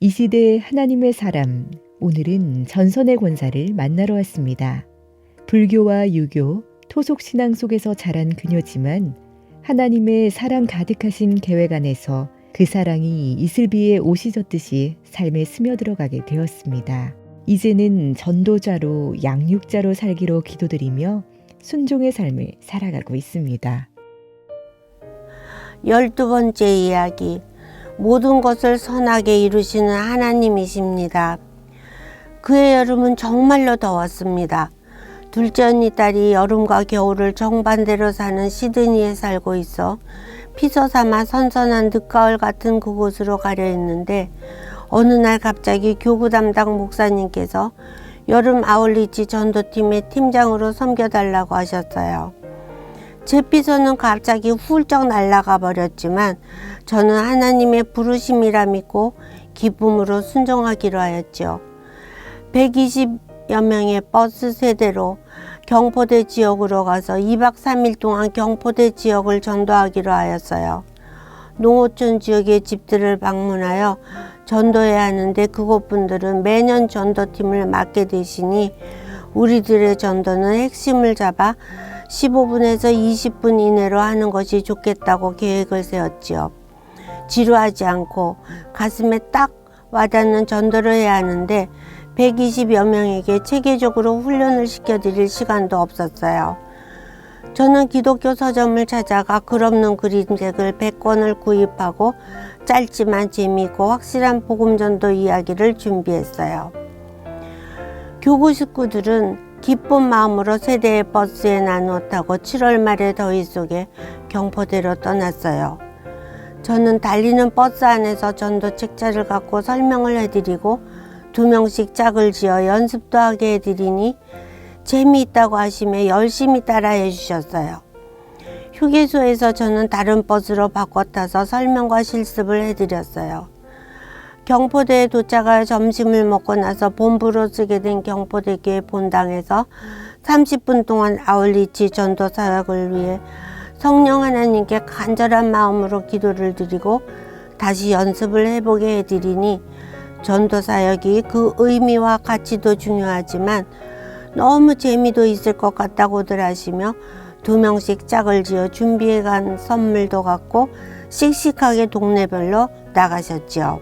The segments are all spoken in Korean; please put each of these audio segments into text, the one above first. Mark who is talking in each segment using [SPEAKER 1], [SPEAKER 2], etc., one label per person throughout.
[SPEAKER 1] 이 시대 하나님의 사람, 오늘은 전선의 권사를 만나러 왔습니다. 불교와 유교, 토속신앙 속에서 자란 그녀지만 하나님의 사랑 가득하신 계획 안에서 그 사랑이 이슬비에 옷이 젖듯이 삶에 스며들어가게 되었습니다. 이제는 전도자로 양육자로 살기로 기도드리며 순종의 삶을 살아가고 있습니다.
[SPEAKER 2] 12번째 이야기. 모든 것을 선하게 이루시는 하나님이십니다. 그해 여름은 정말로 더웠습니다. 둘째 언니 딸이 여름과 겨울을 정반대로 사는 시드니에 살고 있어 피서 삼아 선선한 늦가을 같은 그곳으로 가려 했는데 어느 날 갑자기 교구 담당 목사님께서 여름 아울리치 전도팀의 팀장으로 섬겨달라고 하셨어요. 제 피서는 갑자기 훌쩍 날아가 버렸지만 저는 하나님의 부르심이라 믿고 기쁨으로 순종하기로 하였죠. 120여 명의 버스 세대로 경포대 지역으로 가서 2박 3일 동안 경포대 지역을 전도하기로 하였어요. 농어촌 지역의 집들을 방문하여 전도해야 하는데 그곳 분들은 매년 전도팀을 맡게 되시니 우리들의 전도는 핵심을 잡아 15분에서 20분 이내로 하는 것이 좋겠다고 계획을 세웠지요. 지루하지 않고 가슴에 딱 와닿는 전도를 해야 하는데 120여 명에게 체계적으로 훈련을 시켜드릴 시간도 없었어요. 저는 기독교 서점을 찾아가 글없는 그림책을 100권을 구입하고 짧지만 재미있고 확실한 복음전도 이야기를 준비했어요. 교구 식구들은 기쁜 마음으로 세대의 버스에 나누어 타고 7월 말의 더위 속에 경포대로 떠났어요. 저는 달리는 버스 안에서 전도 책자를 갖고 설명을 해드리고 2명씩 짝을 지어 연습도 하게 해드리니 재미있다고 하시며 열심히 따라해 주셨어요. 휴게소에서 저는 다른 버스로 바꿔 타서 설명과 실습을 해드렸어요. 경포대에 도착하여 점심을 먹고 나서 본부로 쓰게 된 경포대교회 본당에서 30분 동안 아울리치 전도 사역을 위해 성령 하나님께 간절한 마음으로 기도를 드리고 다시 연습을 해보게 해드리니 전도 사역이 그 의미와 가치도 중요하지만 너무 재미도 있을 것 같다고들 하시며 2명씩 짝을 지어 준비해간 선물도 갖고 씩씩하게 동네별로 나가셨지요.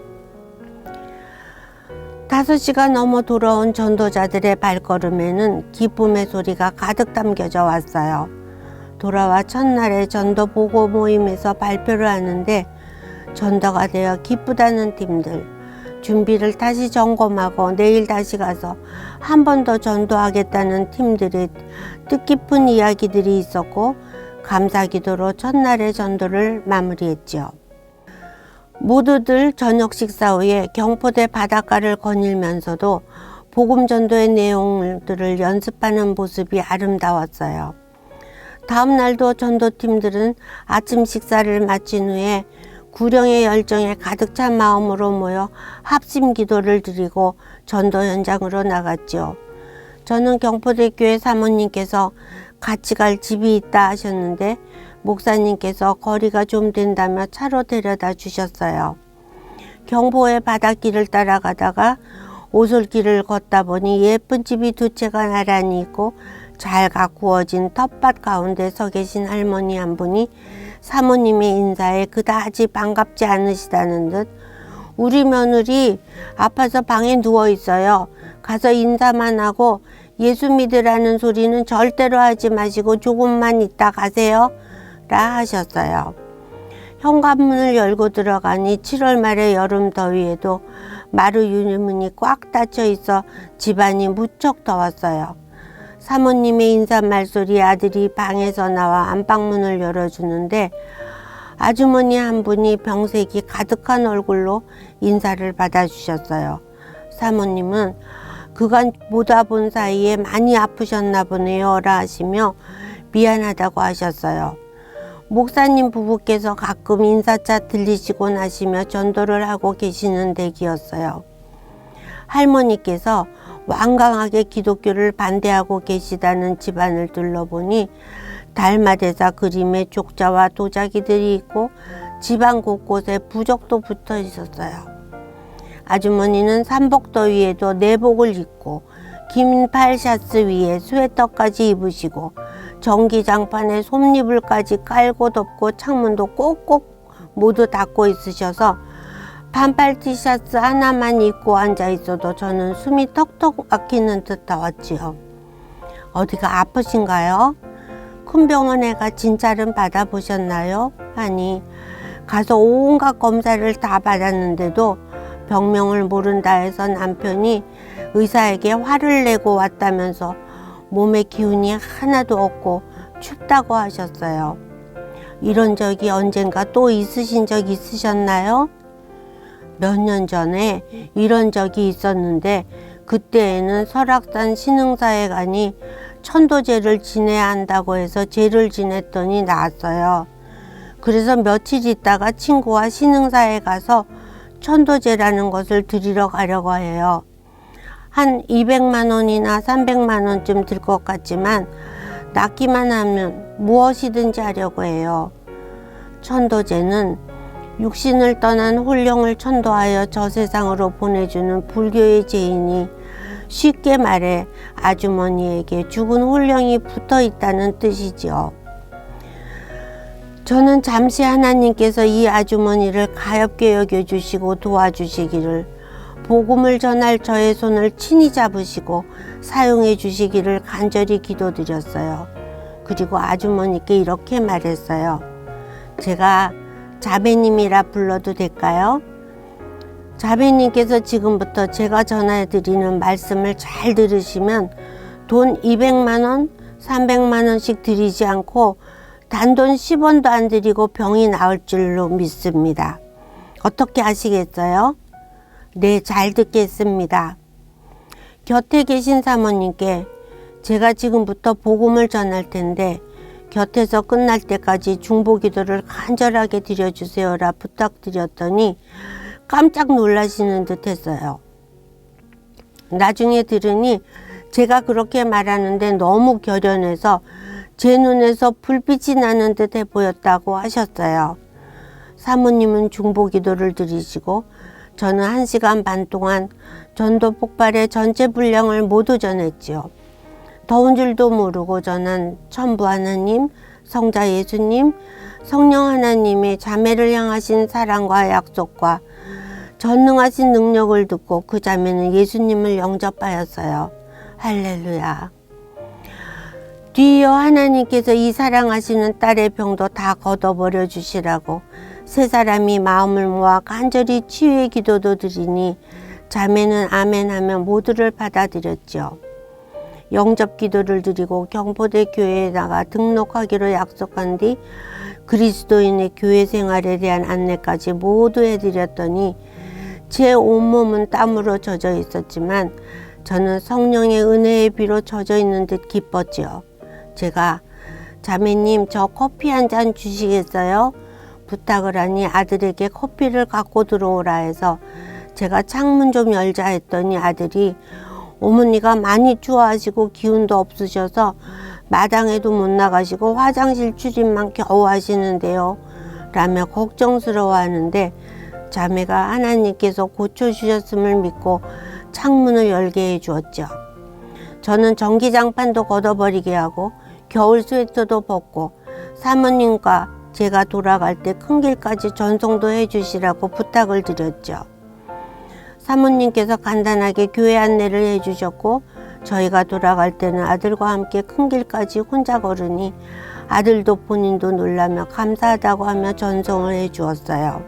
[SPEAKER 2] 5시가 넘어 돌아온 전도자들의 발걸음에는 기쁨의 소리가 가득 담겨져 왔어요. 돌아와 첫날의 전도 보고 모임에서 발표를 하는데 전도가 되어 기쁘다는 팀들, 준비를 다시 점검하고 내일 다시 가서 한 번 더 전도하겠다는 팀들의 뜻깊은 이야기들이 있었고 감사기도로 첫날의 전도를 마무리했죠. 모두들 저녁 식사 후에 경포대 바닷가를 거닐면서도 복음 전도의 내용들을 연습하는 모습이 아름다웠어요. 다음 날도 전도팀들은 아침 식사를 마친 후에 구령의 열정에 가득 찬 마음으로 모여 합심 기도를 드리고 전도 현장으로 나갔죠. 저는 경포대 교회 사모님께서 같이 갈 집이 있다 하셨는데 목사님께서 거리가 좀 된다며 차로 데려다 주셨어요. 경포의 바닷길을 따라가다가 오솔길을 걷다 보니 예쁜 집이 2채가 나란히 있고 잘 가꾸어진 텃밭 가운데 서 계신 할머니 한 분이 사모님의 인사에 그다지 반갑지 않으시다는 듯 우리 며느리 아파서 방에 누워 있어요. 가서 인사만 하고 예수 믿으라는 소리는 절대로 하지 마시고 조금만 있다 가세요. 라 하셨어요. 현관문을 열고 들어가니 7월 말의 여름 더위에도 마루 유리문이 꽉 닫혀 있어 집안이 무척 더웠어요. 사모님의 인사 말소리에 아들이 방에서 나와 안방문을 열어주는데 아주머니 한 분이 병색이 가득한 얼굴로 인사를 받아주셨어요. 사모님은 그간 못 와본 사이에 많이 아프셨나 보네요 라 하시며 미안하다고 하셨어요. 목사님 부부께서 가끔 인사차 들리시곤 하시며 전도를 하고 계시는 댁이었어요. 할머니께서 완강하게 기독교를 반대하고 계시다는 집안을 둘러보니 달마대사 그림에 족자와 도자기들이 있고 집안 곳곳에 부적도 붙어 있었어요. 아주머니는 삼복더위에도 내복을 입고 긴 팔샤츠 위에 스웨터까지 입으시고 전기장판에 솜니불까지 깔고 덮고 창문도 꼭꼭 모두 닫고 있으셔서 반팔 티셔츠 하나만 입고 앉아 있어도 저는 숨이 턱턱 막히는 듯 더웠지요. 어디가 아프신가요? 큰 병원에 가 진찰은 받아보셨나요? 하니 가서 온갖 검사를 다 받았는데도 병명을 모른다 해서 남편이 의사에게 화를 내고 왔다면서 몸에 기운이 하나도 없고 춥다고 하셨어요. 이런 적이 언젠가 또 있으신 적 있으셨나요? 몇 년 전에 이런 적이 있었는데 그때에는 설악산 신흥사에 가니 천도제를 지내야 한다고 해서 제를 지냈더니 나았어요. 그래서 며칠 있다가 친구와 신흥사에 가서 천도제라는 것을 드리러 가려고 해요. 한 200만 원이나 300만 원쯤 들 것 같지만 낫기만 하면 무엇이든지 하려고 해요. 천도제는 육신을 떠난 홀령을 천도하여 저 세상으로 보내주는 불교의 제인이 쉽게 말해 아주머니에게 죽은 홀령이 붙어 있다는 뜻이지요. 저는 잠시 하나님께서 이 아주머니를 가엾게 여겨주시고 도와주시기를, 복음을 전할 저의 손을 친히 잡으시고 사용해 주시기를 간절히 기도드렸어요. 그리고 아주머니께 이렇게 말했어요. 제가 자매님이라 불러도 될까요? 자매님께서 지금부터 제가 전해드리는 말씀을 잘 들으시면 돈 200만 원, 300만 원씩 드리지 않고 단돈 10원도 안 드리고 병이 나을 줄로 믿습니다. 어떻게 하시겠어요? 네, 잘 듣겠습니다. 곁에 계신 사모님께 제가 지금부터 복음을 전할 텐데 곁에서 끝날 때까지 중보기도를 간절하게 드려주세요라 부탁드렸더니 깜짝 놀라시는 듯 했어요. 나중에 들으니 제가 그렇게 말하는데 너무 결연해서 제 눈에서 불빛이 나는 듯해 보였다고 하셨어요. 사모님은 중보기도를 드리시고 저는 1시간 반 동안 전도 폭발의 전체 분량을 모두 전했지요. 더운 줄도 모르고 저는 천부 하나님, 성자 예수님, 성령 하나님의 자매를 향하신 사랑과 약속과 전능하신 능력을 듣고 그 자매는 예수님을 영접하였어요. 할렐루야. 뒤이어 하나님께서 이 사랑하시는 딸의 병도 다 걷어버려 주시라고 세 사람이 마음을 모아 간절히 치유의 기도도 드리니 자매는 아멘하며 모두를 받아들였죠. 영접 기도를 드리고 경포대 교회에 나가 등록하기로 약속한 뒤 그리스도인의 교회 생활에 대한 안내까지 모두 해드렸더니 제 온몸은 땀으로 젖어 있었지만 저는 성령의 은혜의 비로 젖어 있는 듯 기뻤지요. 제가 자매님 저 커피 한 잔 주시겠어요? 부탁을 하니 아들에게 커피를 갖고 들어오라 해서 제가 창문 좀 열자 했더니 아들이 어머니가 많이 추워하시고 기운도 없으셔서 마당에도 못 나가시고 화장실 출입만 겨우 하시는데요 라며 걱정스러워 하는데 자매가 하나님께서 고쳐주셨음을 믿고 창문을 열게 해주었죠. 저는 전기장판도 걷어버리게 하고 겨울 스웨터도 벗고 사모님과 제가 돌아갈 때 큰 길까지 전송도 해주시라고 부탁을 드렸죠. 사모님께서 간단하게 교회 안내를 해주셨고 저희가 돌아갈 때는 아들과 함께 큰 길까지 혼자 걸으니 아들도 본인도 놀라며 감사하다고 하며 전송을 해주었어요.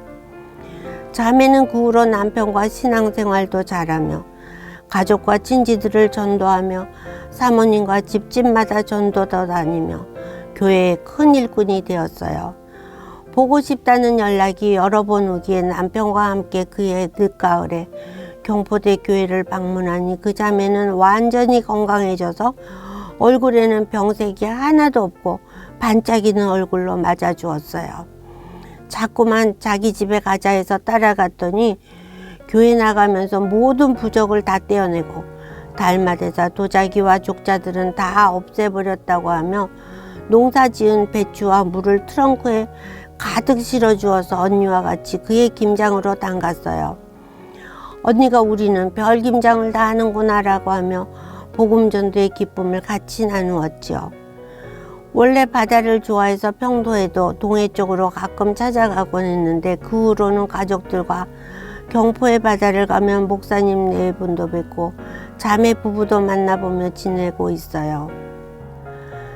[SPEAKER 2] 자매는 그 후로 남편과 신앙생활도 잘하며 가족과 친지들을 전도하며 사모님과 집집마다 전도도 다니며 교회의 큰 일꾼이 되었어요. 보고 싶다는 연락이 여러 번 오기에 남편과 함께 그해 늦가을에 경포대 교회를 방문하니 그 자매는 완전히 건강해져서 얼굴에는 병색이 하나도 없고 반짝이는 얼굴로 맞아주었어요. 자꾸만 자기 집에 가자 해서 따라갔더니 교회 나가면서 모든 부적을 다 떼어내고 달마대사 도자기와 족자들은 다 없애버렸다고 하며 농사지은 배추와 물을 트렁크에 가득 실어주어서 언니와 같이 그의 김장으로 담갔어요. 언니가 우리는 별김장을 다 하는구나라고 하며 복음 전도의 기쁨을 같이 나누었죠. 원래 바다를 좋아해서 평소에도 동해 쪽으로 가끔 찾아가곤 했는데 그 후로는 가족들과 경포의 바다를 가면 목사님 네 분도 뵙고 자매 부부도 만나보며 지내고 있어요.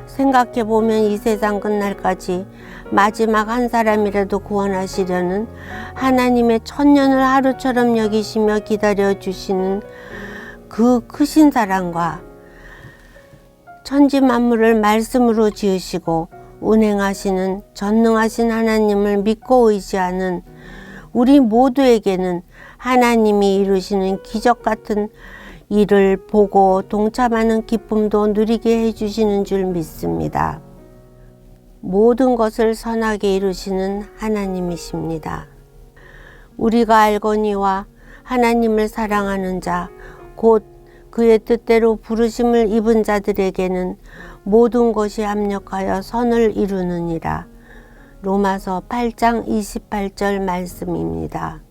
[SPEAKER 2] 생각해보면 이 세상 끝날까지 마지막 한 사람이라도 구원하시려는 하나님의 천년을 하루처럼 여기시며 기다려주시는 그 크신 사랑과 천지 만물을 말씀으로 지으시고 운행하시는 전능하신 하나님을 믿고 의지하는 우리 모두에게는 하나님이 이루시는 기적 같은 일을 보고 동참하는 기쁨도 누리게 해주시는 줄 믿습니다. 모든 것을 선하게 이루시는 하나님이십니다. 우리가 알거니와 하나님을 사랑하는 자, 곧 그의 뜻대로 부르심을 입은 자들에게는 모든 것이 합력하여 선을 이루느니라. 로마서 8장 28절 말씀입니다.